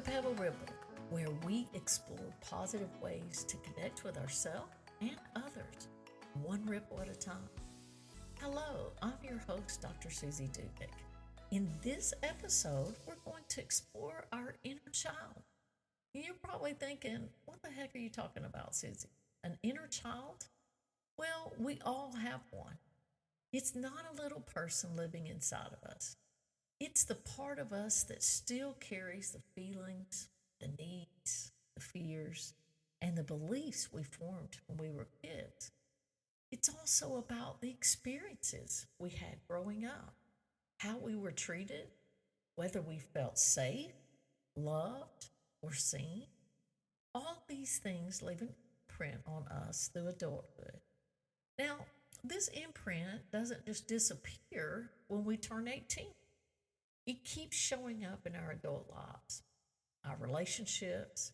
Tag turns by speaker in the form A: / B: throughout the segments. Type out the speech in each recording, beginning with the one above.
A: Pebble Ripple, where we explore positive ways to connect with ourselves and others, one ripple at a time. Hello, I'm your host, Dr. Susie Dudek. In this episode, we're going to explore our inner child. You're probably thinking, what the heck are you talking about, Susie? An inner child? Well, we all have one. It's not a little person living inside of us. It's the part of us that still carries the feelings, the needs, the fears, and the beliefs we formed when we were kids. It's also about the experiences we had growing up, how we were treated, whether we felt safe, loved, or seen. All these things leave an imprint on us through adulthood. Now, this imprint doesn't just disappear when we turn 18. It keeps showing up in our adult lives, our relationships,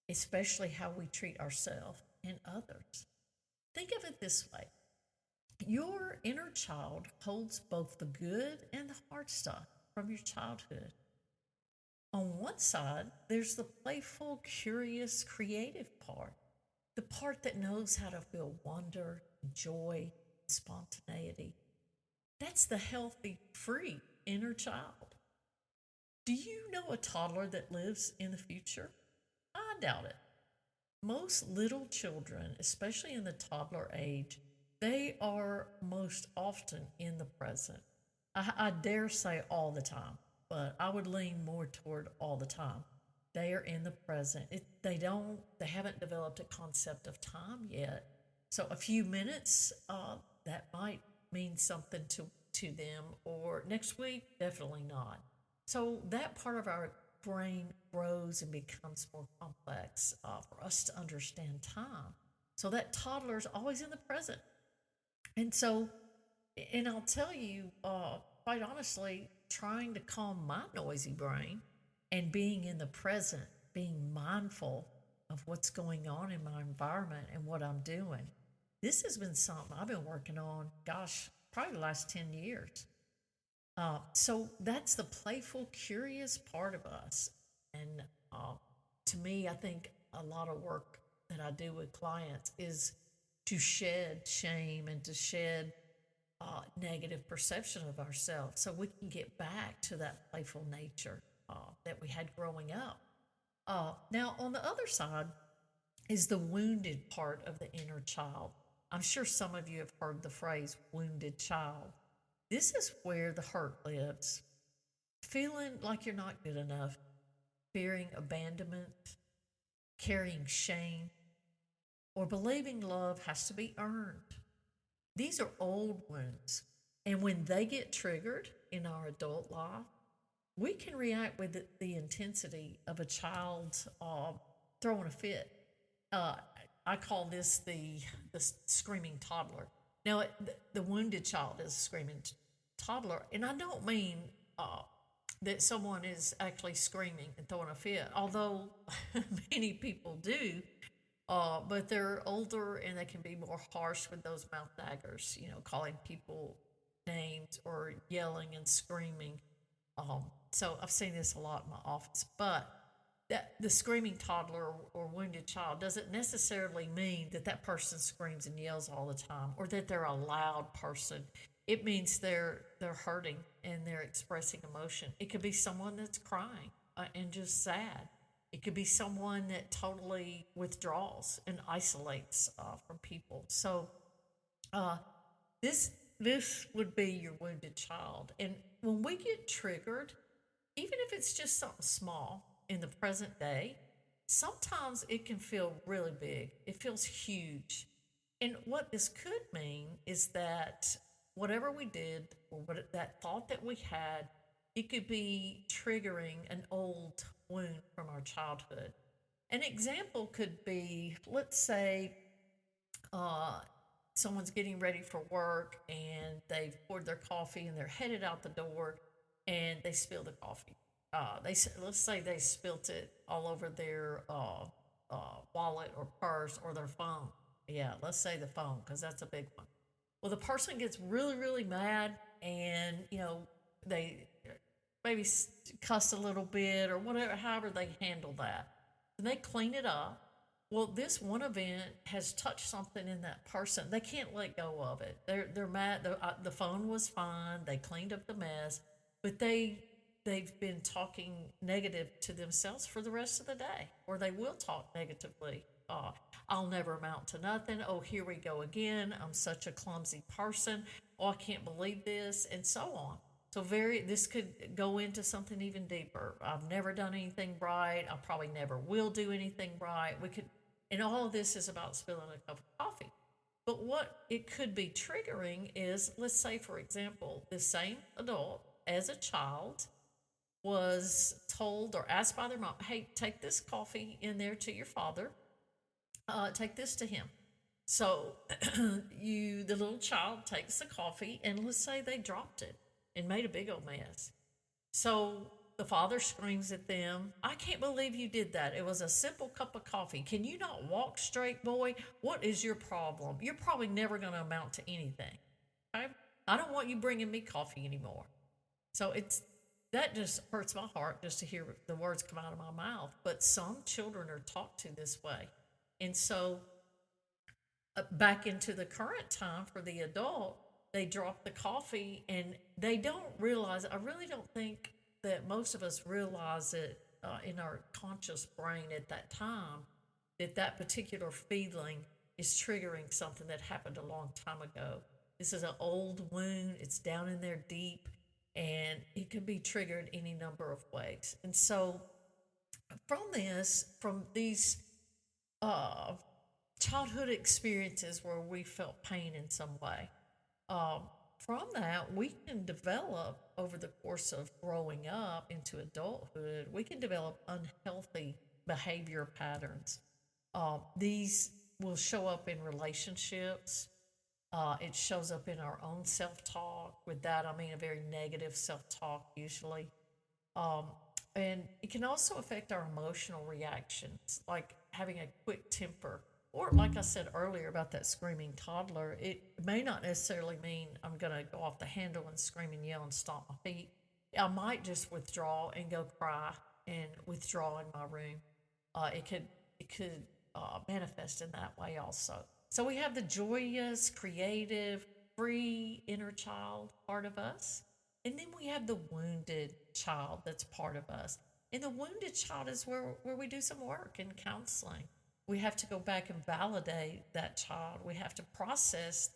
A: especially how we treat ourselves and others. Think of it this way: your inner child holds both the good and the hard stuff from your childhood. On one side, there's the playful, curious, creative part, the part that knows how to feel wonder, joy, spontaneity. That's the healthy, free inner child. Do you know a toddler that lives in the future? I doubt it. Most little children, especially in the toddler age, they are most often in the present. I dare say all the time, but I would lean more toward all the time. They are in the present. They haven't developed a concept of time yet. So a few minutes, that might mean something to them, or next week, definitely not. So that part of our brain grows and becomes more complex for us to understand time. So that toddler is always in the present. And so, and I'll tell you, quite honestly, trying to calm my noisy brain and being in the present, being mindful of what's going on in my environment and what I'm doing. This has been something I've been working on, gosh, probably the last 10 years. So that's the playful, curious part of us. And to me, I think a lot of work that I do with clients is to shed shame and to shed negative perception of ourselves so we can get back to that playful nature that we had growing up. Now, on the other side is the wounded part of the inner child. I'm sure some of you have heard the phrase wounded child. This is where the hurt lives. Feeling like you're not good enough, fearing abandonment, carrying shame, or believing love has to be earned. These are old wounds. And when they get triggered in our adult life, we can react with the intensity of a child throwing a fit. Uh, I call this the screaming toddler. Now, the wounded child is a screaming toddler, and I don't mean that someone is actually screaming and throwing a fit, although many people do. But they're older and they can be more harsh with those mouth daggers, calling people names or yelling and screaming. So I've seen this a lot in my office. But that the screaming toddler or wounded child doesn't necessarily mean that that person screams and yells all the time or that they're a loud person. It means they're hurting and they're expressing emotion. It could be someone that's crying and just sad. It could be someone that totally withdraws and isolates from people. So uh, this would be your wounded child. And when we get triggered, even if it's just something small in the present day, sometimes it can feel really big. It feels huge. And what this could mean is that whatever we did or that thought that we had, it could be triggering an old wound from our childhood. An example could be, let's say, uh, someone's getting ready for work and they've poured their coffee and they're headed out the door and they spill the coffee. Let's say they spilt it all over their wallet or purse or their phone. Yeah, let's say the phone because that's a big one. Well, the person gets really, really mad, and they maybe cuss a little bit or whatever, however they handle that. And they clean it up. Well, this one event has touched something in that person. They can't let go of it. They're mad. The phone was fine. They cleaned up the mess, but they've been talking negative to themselves for the rest of the day, or they will talk negatively. I'll never amount to nothing. Oh, here we go again. I'm such a clumsy person. Oh, I can't believe this, and so on. So this could go into something even deeper. I've never done anything right. I probably never will do anything right. And all of this is about spilling a cup of coffee. But what it could be triggering is, let's say, for example, the same adult as a child was told or asked by their mom, hey, take this coffee in there to your father, take this to him. So the little child takes the coffee, and let's say they dropped it and made a big old mess. So the father screams at them, I can't believe you did that. It was a simple cup of coffee. Can you not walk straight, boy? What is your problem? You're probably never going to amount to anything. Okay? I don't want you bringing me coffee anymore. So that just hurts my heart just to hear the words come out of my mouth. But some children are taught to this way. And so back into the current time for the adult, they drop the coffee and they don't realize, I really don't think that most of us realize it in our conscious brain at that time, that particular feeling is triggering something that happened a long time ago. This is an old wound, it's down in there deep, and it can be triggered any number of ways. And so from these uh, childhood experiences where we felt pain in some way, um, from that, we can develop over the course of growing up into adulthood, we can develop unhealthy behavior patterns. These will show up in relationships. It shows up in our own self talk. With that, I mean a very negative self talk, usually. Um, and it can also affect our emotional reactions, like having a quick temper. Or, like I said earlier about that screaming toddler, it may not necessarily mean I'm going to go off the handle and scream and yell and stomp my feet. I might just withdraw and go cry and withdraw in my room. It could manifest in that way also. So we have the joyous, creative, free inner child part of us. And then we have the wounded child that's part of us. And the wounded child is where we do some work in counseling. We have to go back and validate that child. We have to process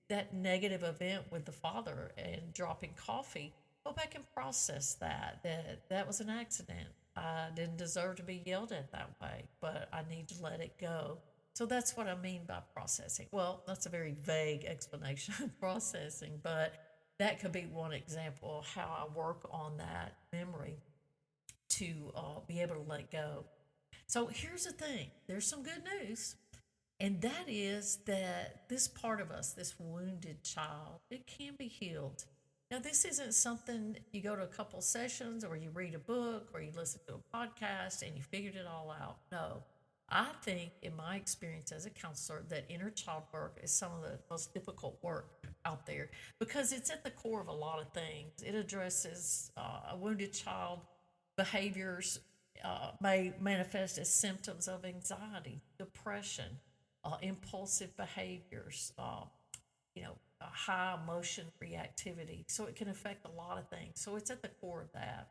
A: that negative event with the father and dropping coffee. Go back and process that was an accident. I didn't deserve to be yelled at that way, but I need to let it go. So that's what I mean by processing. Well, that's a very vague explanation of processing, but that could be one example of how I work on that memory to be able to let go. So here's the thing, there's some good news. And that is that this part of us, this wounded child, it can be healed. Now, this isn't something you go to a couple sessions or you read a book or you listen to a podcast and you figured it all out. No. I think, in my experience as a counselor, that inner child work is some of the most difficult work out there because it's at the core of a lot of things. It addresses a wounded child behaviors may manifest as symptoms of anxiety, depression, impulsive behaviors, high emotion reactivity. So it can affect a lot of things. So it's at the core of that.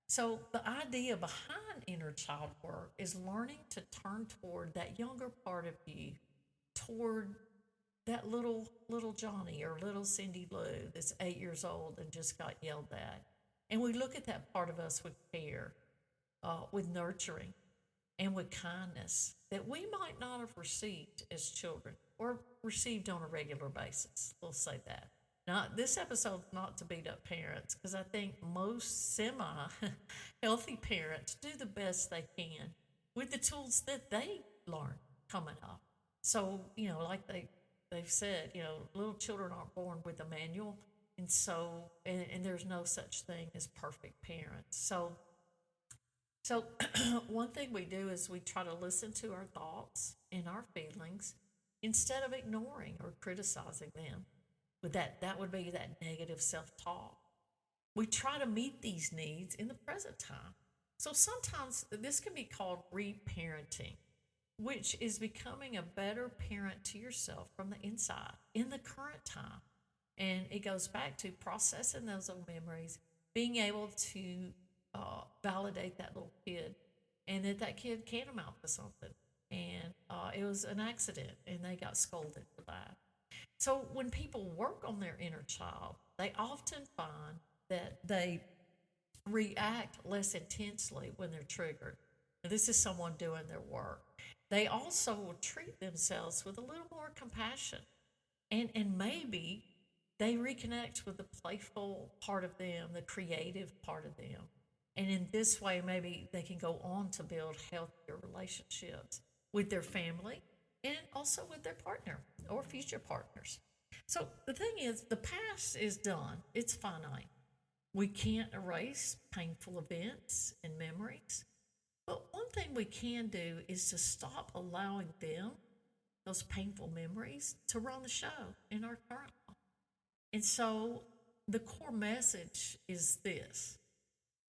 A: So the idea behind inner child work is learning to turn toward that younger part of you, toward that little Johnny or little Cindy Lou that's 8 years old and just got yelled at. And we look at that part of us with care, with nurturing, and with kindness that we might not have received as children or received on a regular basis. We'll say that. Now, this episode's not to beat up parents because I think most semi healthy parents do the best they can with the tools that they learn coming up. So, they've said, little children aren't born with a manual. And there's no such thing as perfect parents. So one thing we do is we try to listen to our thoughts and our feelings instead of ignoring or criticizing them. With that would be that negative self-talk. we try to meet these needs in the present time. So sometimes this can be called reparenting, which is becoming a better parent to yourself from the inside in the current time. And it goes back to processing those old memories, being able to validate that little kid, and that kid can amount to something. And it was an accident, and they got scolded for that. So when people work on their inner child, they often find that they react less intensely when they're triggered. Now, this is someone doing their work. They also will treat themselves with a little more compassion. And maybe they reconnect with the playful part of them, the creative part of them. And in this way, maybe they can go on to build healthier relationships with their family and also with their partner or future partners. So the thing is, the past is done, it's finite. We can't erase painful events and memories. But one thing we can do is to stop allowing them, those painful memories, to run the show in our current life. And so the core message is this: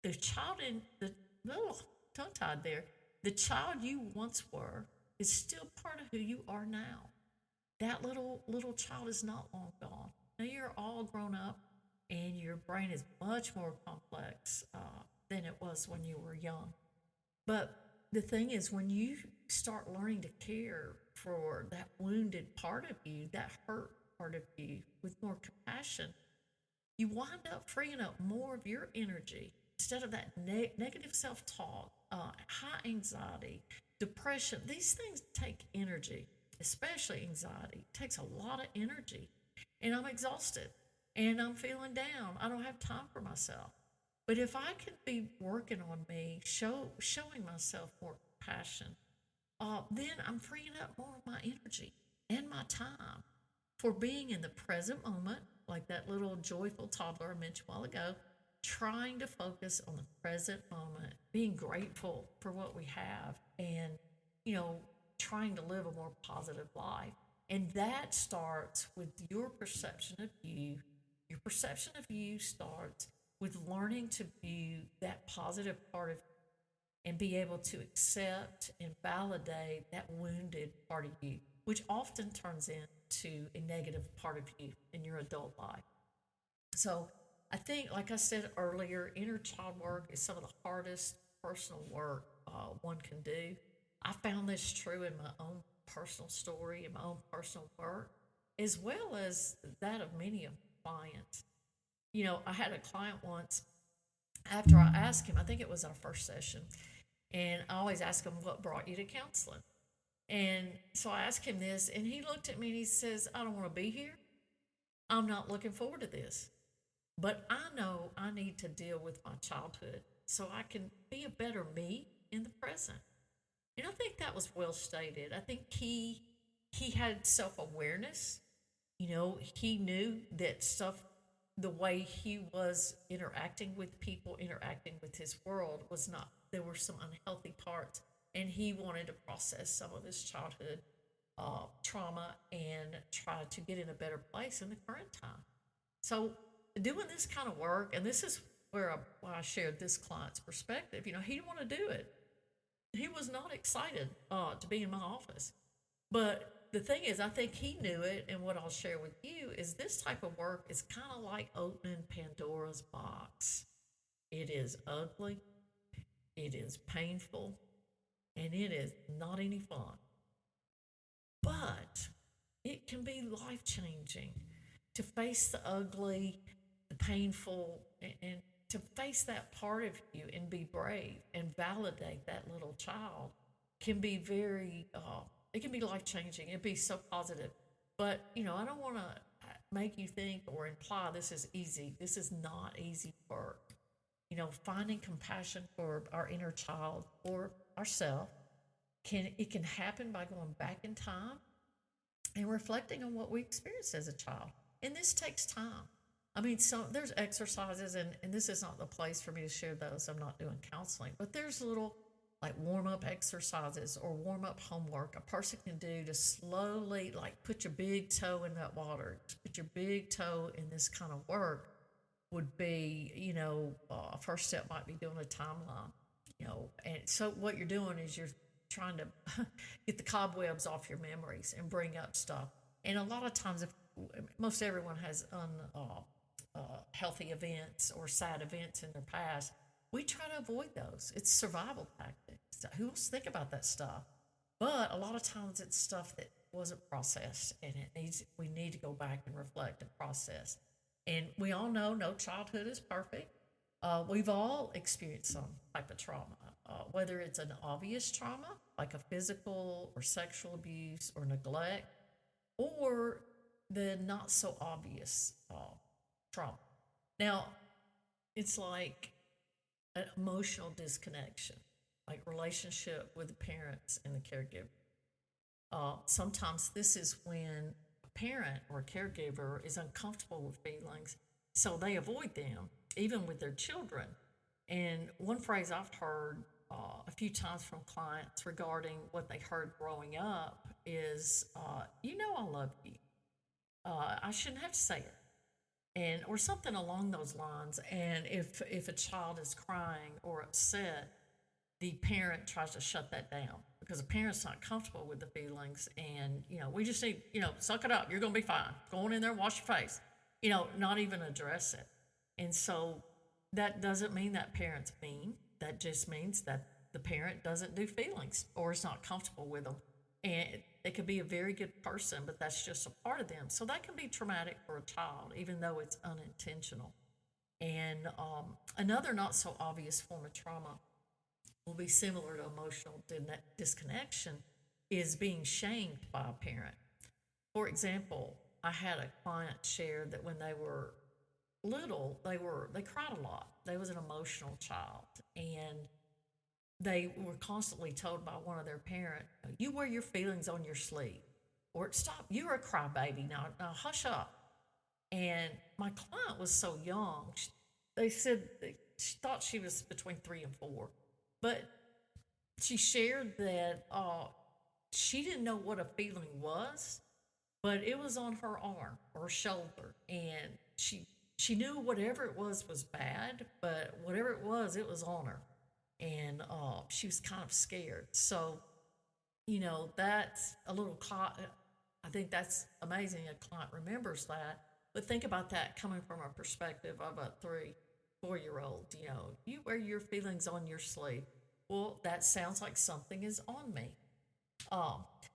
A: the child in the little tongue tied there, the child you once were is still part of who you are now. That little child is not long gone. Now you're all grown up, and your brain is much more complex than it was when you were young. But the thing is, when you start learning to care for that wounded part of you, that hurt part of you, with more compassion, you wind up freeing up more of your energy instead of that negative self talk, high anxiety, depression. These things take energy, especially anxiety. It takes a lot of energy. And I'm exhausted and I'm feeling down. I don't have time for myself. But if I can be working on me, showing myself more compassion, then I'm freeing up more of my energy and my time for being in the present moment, like that little joyful toddler I mentioned a while ago, trying to focus on the present moment, being grateful for what we have, and, trying to live a more positive life. And that starts with your perception of you. Your perception of you starts with learning to view that positive part of you and be able to accept and validate that wounded part of you, which often turns into a negative part of you in your adult life. So I think, like I said earlier, inner child work is some of the hardest personal work one can do. I found this true in my own personal story and my own personal work, as well as that of many of my clients. I had a client once, after I asked him, I think it was our first session, and I always ask him, what brought you to counseling? And so I asked him this, and he looked at me and he says, I don't want to be here. I'm not looking forward to this. But I know I need to deal with my childhood so I can be a better me in the present. And I think that was well stated. I think he had self awareness. He knew that stuff, the way he was interacting with people, interacting with his world, was not, there were some unhealthy parts. And he wanted to process some of his childhood trauma and try to get in a better place in the current time. So, doing this kind of work, and this is why I shared this client's perspective, he didn't want to do it. He was not excited to be in my office. But the thing is, I think he knew it, and what I'll share with you is this type of work is kind of like opening Pandora's box. It is ugly, it is painful, and it is not any fun. But it can be life changing to face the ugly, the painful, and to face that part of you and be brave and validate that little child can be it can be life changing. It be so positive. But, I don't want to make you think or imply this is easy. This is not easy work. Finding compassion for our inner child or ourselves can happen by going back in time and reflecting on what we experienced as a child. And this takes time. I mean, so there's exercises, and this is not the place for me to share those. I'm not doing counseling, but there's little like warm up exercises or warm up homework a person can do to slowly, like, put your big toe in that water, put your big toe in this kind of work would be, a first step might be doing a timeline, and so what you're doing is you're trying to get the cobwebs off your memories and bring up stuff. And a lot of times, if most everyone has healthy events or sad events in their past, we try to avoid those. It's survival tactics. So who wants to think about that stuff? But a lot of times it's stuff that wasn't processed, and we need to go back and reflect and process. And we all know no childhood is perfect. We've all experienced some type of trauma, whether it's an obvious trauma, like a physical or sexual abuse or neglect, or the not so obvious trauma. Now, it's like an emotional disconnection, like relationship with the parents and the caregiver. Sometimes this is when a parent or a caregiver is uncomfortable with feelings, so they avoid them, even with their children. And one phrase I've heard a few times from clients regarding what they heard growing up is, I love you. I shouldn't have to say it. And or something along those lines. And if a child is crying or upset, the parent tries to shut that down because the parent's not comfortable with the feelings. And, we just need, suck it up. You're going to be fine. Go on in there, wash your face, not even address it. And so that doesn't mean that parent's mean. That just means that the parent doesn't do feelings or is not comfortable with them. And they could be a very good person, but that's just a part of them. So that can be traumatic for a child, even though it's unintentional. And another not so obvious form of trauma will be similar to emotional disconnection is being shamed by a parent. For example, I had a client share that when they were little, they cried a lot. They was an emotional child, and they were constantly told by one of their parents, "You wear your feelings on your sleeve," or "Stop, you're a crybaby. Now hush up." And my client was so young. They said she thought she was between 3 and 4, but she shared that she didn't know what a feeling was, but it was on her arm or shoulder, and she knew whatever it was bad, but whatever it was on her, and she was kind of scared. So, that's a little. I think that's amazing. A client remembers that, but think about that coming from a perspective of a 3, 4-year-old. You wear your feelings on your sleeve. Well, that sounds like something is on me.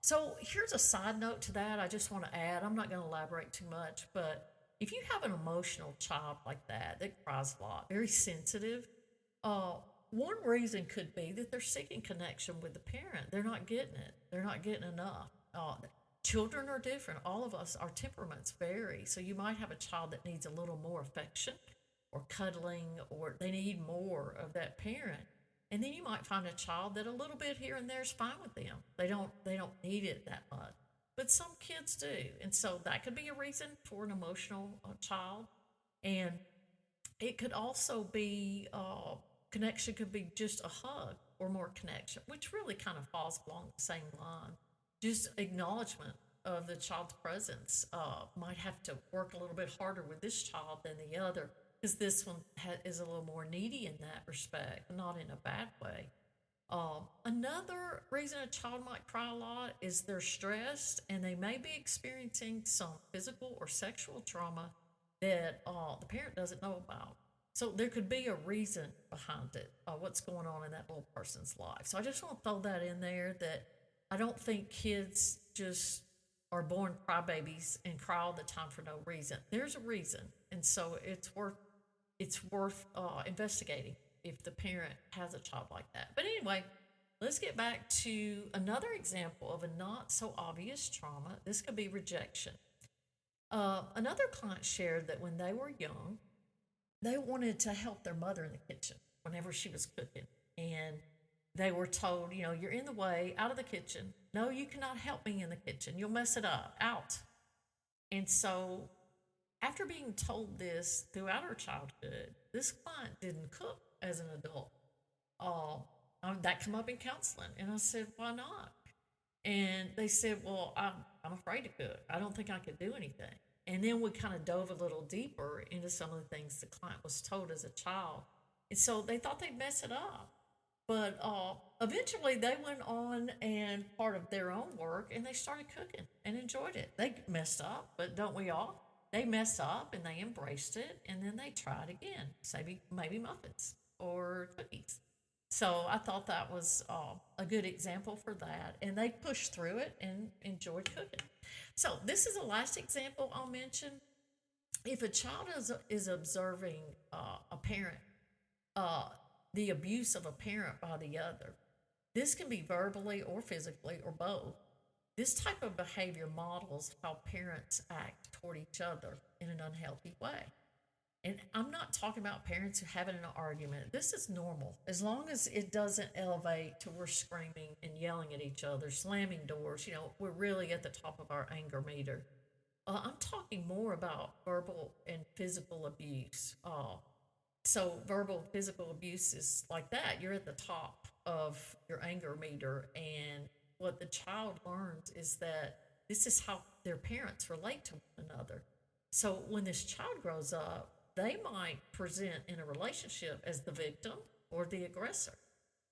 A: So here's a side note to that. I just want to add. I'm not going to elaborate too much, but if you have an emotional child like that cries a lot, very sensitive, one reason could be that they're seeking connection with the parent. They're not getting it. They're not getting enough. Children are different. All of us, our temperaments vary. So you might have a child that needs a little more affection or cuddling, or they need more of that parent. And then you might find a child that a little bit here and there is fine with them. They don't need it that much. But some kids do. And so that could be a reason for an emotional child. And it could also be connection could be just a hug or more connection, which really kind of falls along the same line. Just acknowledgement of the child's presence. Might have to work a little bit harder with this child than the other, because this one is a little more needy in that respect, not in a bad way. Another reason a child might cry a lot is they're stressed and they may be experiencing some physical or sexual trauma that the parent doesn't know about. So there could be a reason behind it, what's going on in that little person's life. So I just want to throw that in there, that I don't think kids just are born crybabies and cry all the time for no reason. There's a reason, and so it's worth investigating if the parent has a child like that. But anyway, let's get back to another example of a not so obvious trauma. This could be rejection. Another client shared that when they were young, they wanted to help their mother in the kitchen whenever she was cooking. And they were told, you're in the way, out of the kitchen. No, you cannot help me in the kitchen. You'll mess it up, out. And so after being told this throughout her childhood, this client didn't cook as an adult. That came up in counseling. And I said, why not? And they said, well, I'm afraid to cook. I don't think I could do anything. And then we kind of dove a little deeper into some of the things the client was told as a child. And so they thought they'd mess it up. But eventually they went on and part of their own work and they started cooking and enjoyed it. They messed up, but don't we all? They messed up and they embraced it and then they tried again, maybe muffins or cookies. So I thought that was a good example for that. And they pushed through it and enjoyed cooking. So this is the last example I'll mention. If a child is observing a parent, uh, the abuse of a parent by the other, this can be verbally or physically or both. This type of behavior models how parents act toward each other in an unhealthy way. And I'm not talking about parents who having an argument. This is normal. As long as it doesn't elevate to we're screaming and yelling at each other, slamming doors, we're really at the top of our anger meter. I'm talking more about verbal and physical abuse. So verbal and physical abuse is like that. You're at the top of your anger meter. And what the child learns is that this is how their parents relate to one another. So when this child grows up, they might present in a relationship as the victim or the aggressor.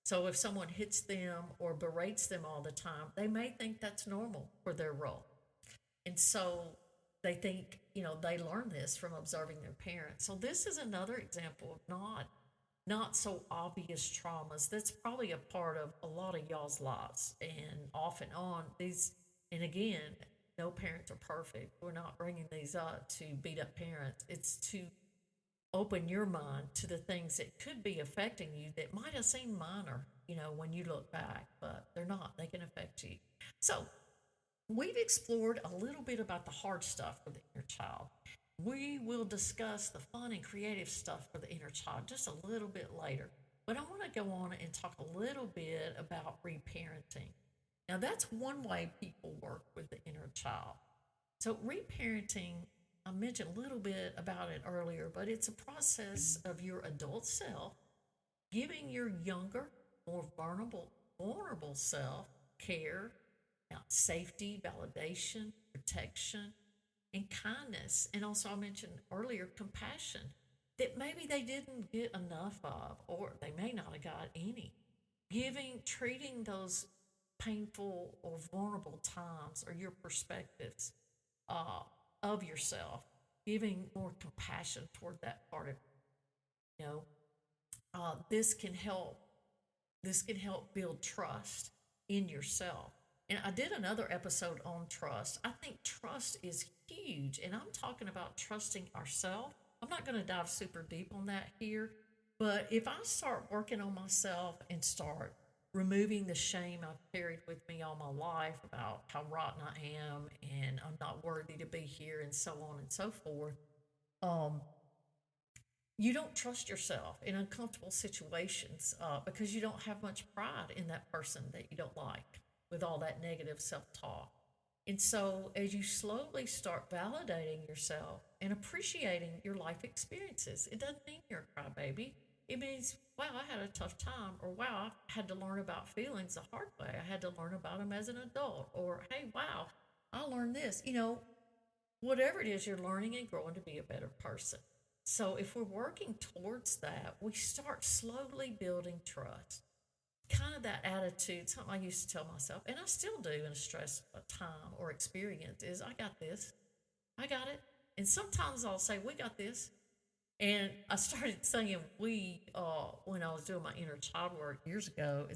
A: So if someone hits them or berates them all the time, they may think that's normal for their role. And so they think, they learn this from observing their parents. So this is another example of not so obvious traumas that's probably a part of a lot of y'all's lives. And off and on, and again, no parents are perfect. We're not bringing these up to beat up parents. It's to open your mind to the things that could be affecting you that might have seemed minor, when you look back, but they're not. They can affect you. So we've explored a little bit about the hard stuff for the inner child. We will discuss the fun and creative stuff for the inner child just a little bit later. But I want to go on and talk a little bit about reparenting. Now, that's one way people work with the inner child. So, reparenting, I mentioned a little bit about it earlier, but it's a process of your adult self giving your younger, more vulnerable self care, safety, validation, protection, and kindness. And also, I mentioned earlier, compassion that maybe they didn't get enough of, or they may not have got any. Treating those painful or vulnerable times or your perspectives of yourself, giving more compassion toward that part of you know this can help build trust in yourself. And I did another episode on trust. I think trust is huge, and I'm talking about trusting ourselves. I'm not going to dive super deep on that here, but if I start working on myself and start removing the shame I've carried with me all my life about how rotten I am and I'm not worthy to be here and so on and so forth, you don't trust yourself in uncomfortable situations because you don't have much pride in that person that you don't like with all that negative self-talk. And so as you slowly start validating yourself and appreciating your life experiences, it doesn't mean you're a crybaby. It means, wow, I had a tough time, or wow, I had to learn about feelings the hard way. I had to learn about them as an adult, or hey, wow, I learned this. Whatever it is, you're learning and growing to be a better person. So if we're working towards that, we start slowly building trust. Kind of that attitude, something I used to tell myself, and I still do in a stressful time or experience, is I got this. I got it. And sometimes I'll say, we got this. And I started saying we when I was doing my inner child work years ago. I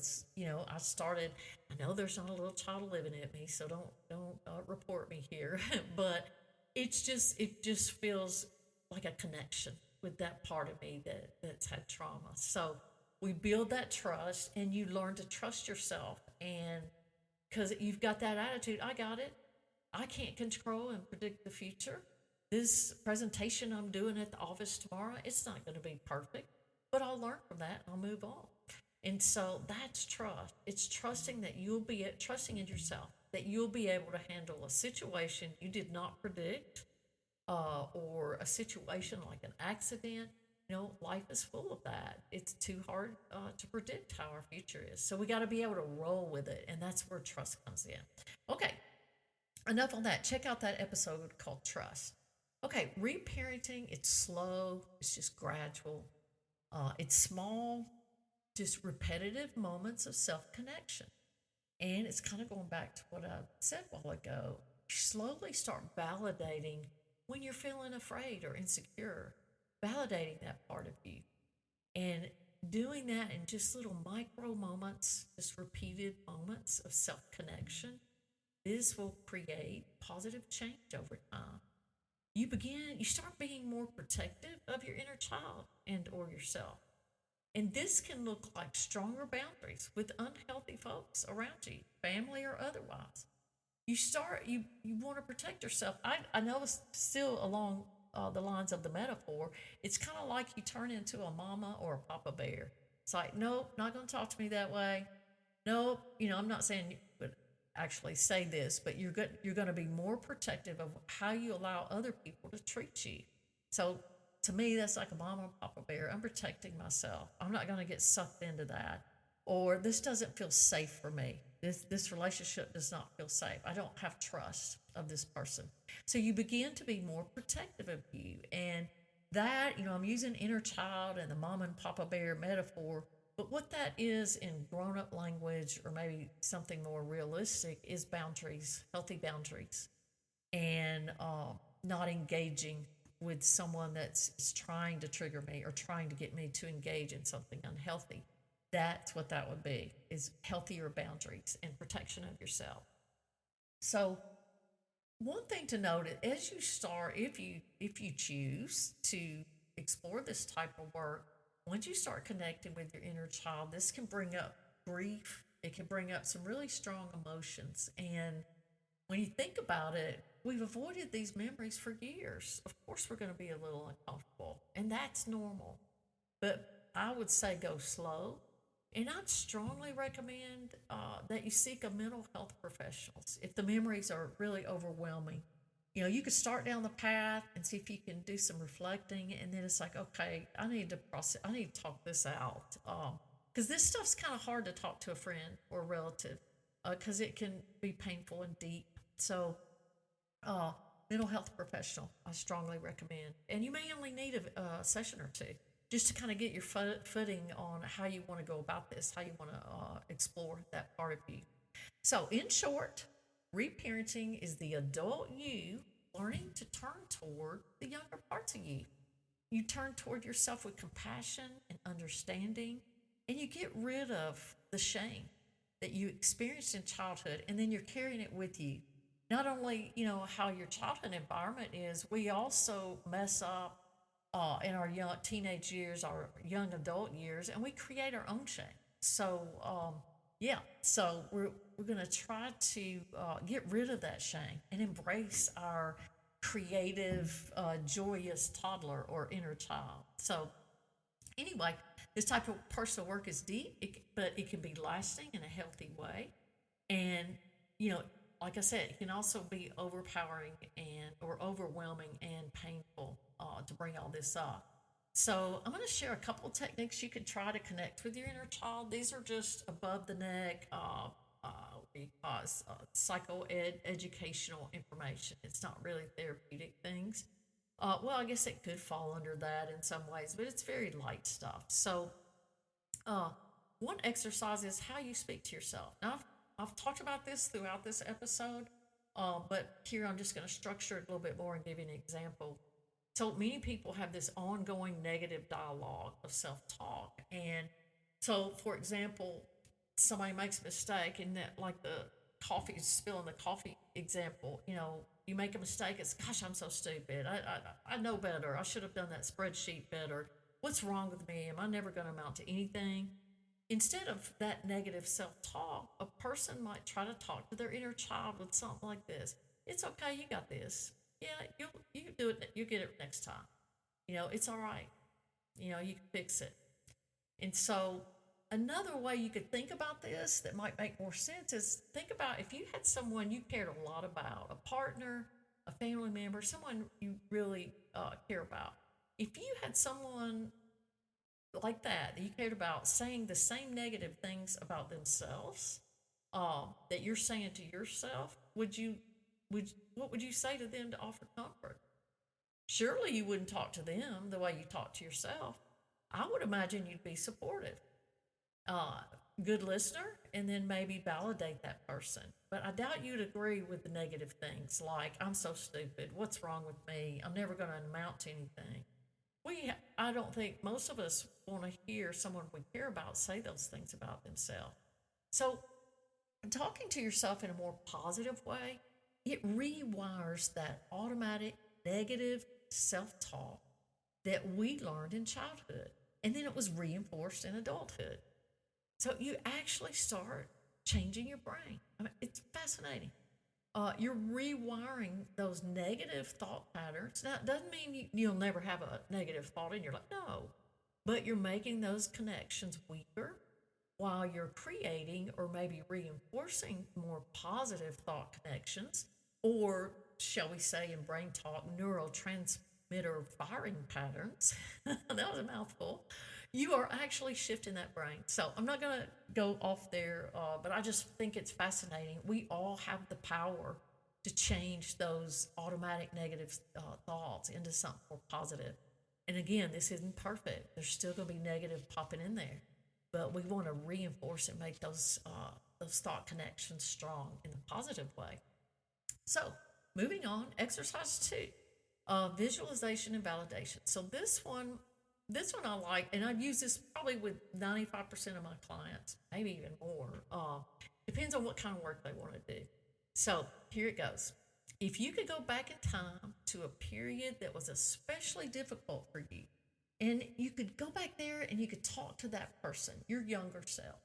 A: know there's not a little child living at me, so don't report me here. But it just feels like a connection with that part of me that's had trauma. So we build that trust, and you learn to trust yourself, and because you've got that attitude, I got it. I can't control and predict the future. This presentation I'm doing at the office tomorrow, it's not going to be perfect, but I'll learn from that and I'll move on. And so that's trust. It's trusting trusting in yourself, that you'll be able to handle a situation you did not predict, or a situation like an accident. Life is full of that. It's too hard to predict how our future is. So we got to be able to roll with it, and that's where trust comes in. Okay, enough on that. Check out that episode called Trust. Okay, reparenting, it's slow, it's just gradual, it's small, just repetitive moments of self connection. And it's kind of going back to what I said a while ago. Slowly start validating when you're feeling afraid or insecure, validating that part of you. And doing that in just little micro moments, just repeated moments of self connection, this will create positive change over time. You start being more protective of your inner child and or yourself. And this can look like stronger boundaries with unhealthy folks around you, family or otherwise. You want to protect yourself. I know it's still along the lines of the metaphor. It's kind of like you turn into a mama or a papa bear. It's like, nope, not going to talk to me that way. Nope, I'm not saying you would actually say this, but you're going to be more protective of how you allow other people to treat you. So to me, that's like a mama and papa bear. I'm protecting myself. I'm not going to get sucked into that. Or this doesn't feel safe for me. This relationship does not feel safe. I don't have trust of this person. So you begin to be more protective of you. And that, I'm using inner child and the mama and papa bear metaphor, but what that is in grown up language or maybe something more realistic is boundaries, healthy boundaries, and not engaging with someone that's is trying to trigger me or trying to get me to engage in something unhealthy. That's what that would be, is healthier boundaries and protection of yourself. So one thing to note as you start, if you choose to explore this type of work, once you start connecting with your inner child, this can bring up grief. It can bring up some really strong emotions. And when you think about it, we've avoided these memories for years. Of course, we're going to be a little uncomfortable, and that's normal. But I would say go slow. And I'd strongly recommend that you seek a mental health professionals if the memories are really overwhelming. You could start down the path and see if you can do some reflecting, and then it's like, okay, I need to process. I need to talk this out because this stuff's kind of hard to talk to a friend or a relative because it can be painful and deep. So uh, mental health professional, I strongly recommend. And you may only need a session or two just to kind of get your footing on how you want to go about this, how you want to explore that part of you. So, in short, reparenting is the adult you learning to turn toward the younger parts of you. You turn toward yourself with compassion and understanding, and you get rid of the shame that you experienced in childhood, and then you're carrying it with you. Not only, how your childhood environment is, we also mess up in our young teenage years, our young adult years, and we create our own shame. So, yeah, so we're going to try to get rid of that shame and embrace our creative, joyous toddler or inner child. So, anyway, this type of personal work is deep, but it can be lasting in a healthy way. And, you know, like I said, it can also be overpowering and or overwhelming and painful to bring all this up. So I'm going to share a couple of techniques you can try to connect with your inner child. These are just above the neck, uh, psycho educational information. It's not really therapeutic things. Well, I guess it could fall under that in some ways, but it's very light stuff. So uh, one exercise is how you speak to yourself. Now, I've talked about this throughout this episode, but here I'm just going to structure it a little bit more and give you an example. So many people have this ongoing negative dialogue of self-talk, and so for example, somebody makes a mistake, and that like the coffee spilling the coffee example, you make a mistake. It's gosh, I'm so stupid. I know better. I should have done that spreadsheet better. What's wrong with me? Am I never going to amount to anything? Instead of that negative self talk, a person might try to talk to their inner child with something like this. It's okay, you got this. Yeah, you can do it. You get it next time. It's all right. You can fix it. And so another way you could think about this that might make more sense is think about if you had someone you cared a lot about, a partner, a family member, someone you really care about. If you had someone like that you cared about saying the same negative things about themselves that you're saying to yourself, would what would you say to them to offer comfort? Surely you wouldn't talk to them the way you talk to yourself. I would imagine you'd be supportive, uh, good listener, and then maybe validate that person. But I doubt you'd agree with the negative things like, I'm so stupid, what's wrong with me, I'm never going to amount to anything. I don't think most of us want to hear someone we care about say those things about themselves. So, talking to yourself in a more positive way, it rewires that automatic negative self talk that we learned in childhood. And then it was reinforced in adulthood. So you actually start changing your brain. I mean, it's fascinating. You're rewiring those negative thought patterns. Now, it doesn't mean you'll never have a negative thought in your life. No. But you're making those connections weaker while you're creating or maybe reinforcing more positive thought connections, or shall we say in brain talk, neurotransmitter firing patterns. That was a mouthful. You are actually shifting that brain. So I'm not going to go off there, but I just think it's fascinating. We all have the power to change those automatic negative thoughts into something more positive. And again, this isn't perfect. There's still going to be negative popping in there, but we want to reinforce and make those thought connections strong in a positive way. So, moving on, exercise two, visualization and validation. So this one I like, and I've used this probably with 95% of my clients, maybe even more. Depends on what kind of work they want to do. So here it goes. If you could go back in time to a period that was especially difficult for you, and you could go back there and you could talk to that person, your younger self.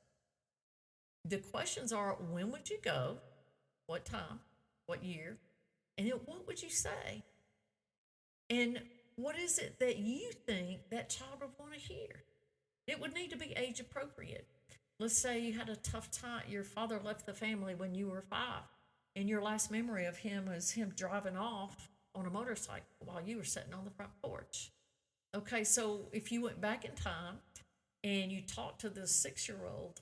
A: The questions are, when would you go? What time? What year? And then what would you say? And what is it that you think that child would want to hear? It would need to be age appropriate. Let's say you had a tough time. Your father left the family when you were 5, and your last memory of him was him driving off on a motorcycle while you were sitting on the front porch. Okay, so if you went back in time and you talked to the 6-year-old,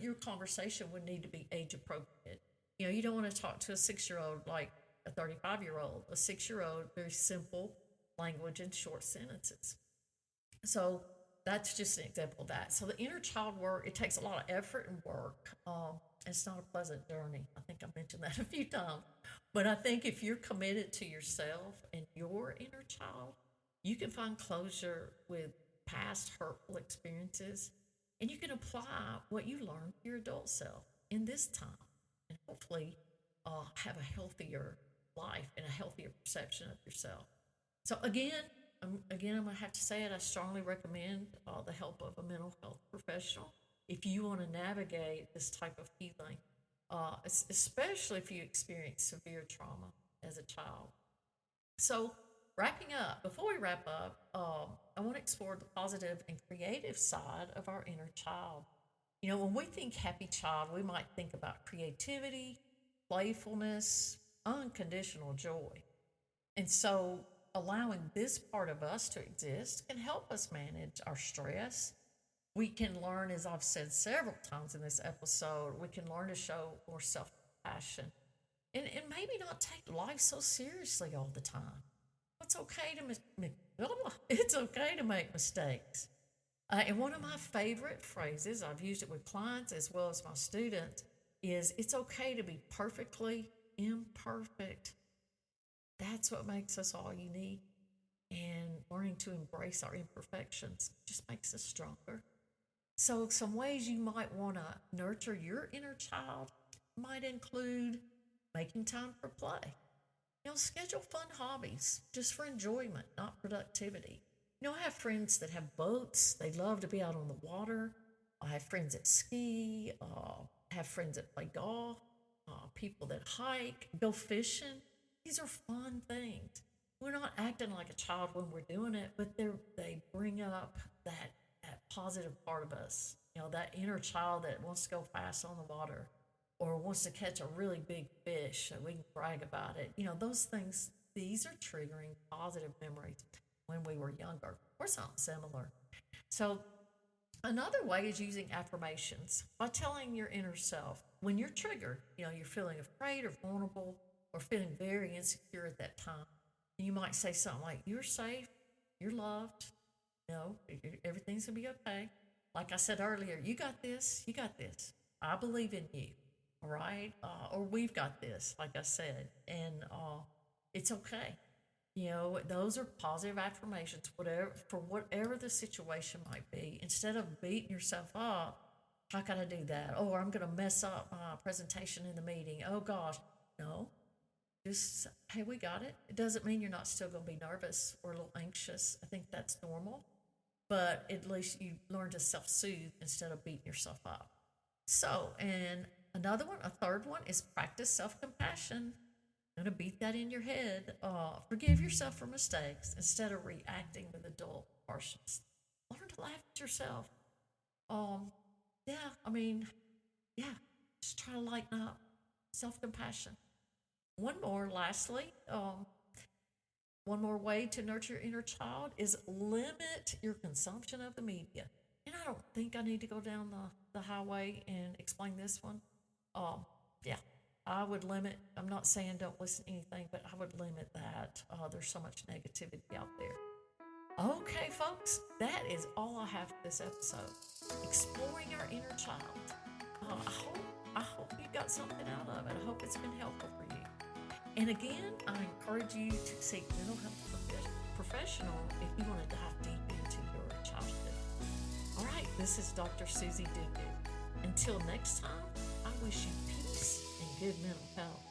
A: your conversation would need to be age appropriate. You don't want to talk to a 6-year-old like a 35-year-old. A 6-year-old, very simple language and short sentences. So that's just an example of that. So the inner child work, it takes a lot of effort and work. It's not a pleasant journey. I think I mentioned that a few times. But I think if you're committed to yourself and your inner child, you can find closure with past hurtful experiences, and you can apply what you learned to your adult self in this time, and hopefully have a healthier life and a healthier perception of yourself. So I'm gonna have to say it. I strongly recommend the help of a mental health professional if you want to navigate this type of healing, especially if you experience severe trauma as a child. So, wrapping up, before we wrap up, I want to explore the positive and creative side of our inner child. When we think happy child, we might think about creativity, playfulness, unconditional joy. And so, allowing this part of us to exist can help us manage our stress. We can learn, as I've said several times in this episode, we can learn to show more self compassion and maybe not take life so seriously all the time. It's okay to it's okay to make mistakes. And one of my favorite phrases, I've used it with clients as well as my students, is it's okay to be perfectly imperfect. That's what makes us all unique. And learning to embrace our imperfections just makes us stronger. So, some ways you might want to nurture your inner child might include making time for play. Schedule fun hobbies just for enjoyment, not productivity. I have friends that have boats. They love to be out on the water. I have friends that ski, have friends that play golf, people that hike, go fishing. These are fun things. We're not acting like a child when we're doing it, but they bring up that positive part of us. That inner child that wants to go fast on the water or wants to catch a really big fish so we can brag about it. Those things, these are triggering positive memories when we were younger or something similar. So, another way is using affirmations by telling your inner self when you're triggered, you're feeling afraid or vulnerable or feeling very insecure at that time. You might say something like, "You're safe, you're loved, everything's gonna be okay." Like I said earlier, you got this, you got this. I believe in you, all right? Or we've got this, like I said, and it's okay. Those are positive affirmations, whatever the situation might be. Instead of beating yourself up, how can I do that? Oh, I'm going to mess up my presentation in the meeting. Oh gosh, no. Just hey, we got it. It doesn't mean you're not still going to be nervous or a little anxious. I think that's normal, but at least you learn to self-soothe instead of beating yourself up. So, and another one, a third one is practice self-compassion. I'm going to beat that in your head. Forgive yourself for mistakes instead of reacting with a dull harshness. Learn to laugh at yourself. Um, yeah, I mean, yeah, just try to lighten up. Self compassion. One more, lastly, one more way to nurture your inner child is limit your consumption of the media. And I don't think I need to go down the highway and explain this one. Um, yeah, I would limit, I'm not saying don't listen to anything, but I would limit that. There's so much negativity out there. Okay, folks, that is all I have for this episode. Exploring our inner child. I hope you got something out of it. I hope it's been helpful for you. And again, I encourage you to seek mental health professional if you want to dive deep into your childhood. All right, this is Dr. Susie Dugan. Until next time, I wish you peace and good mental health.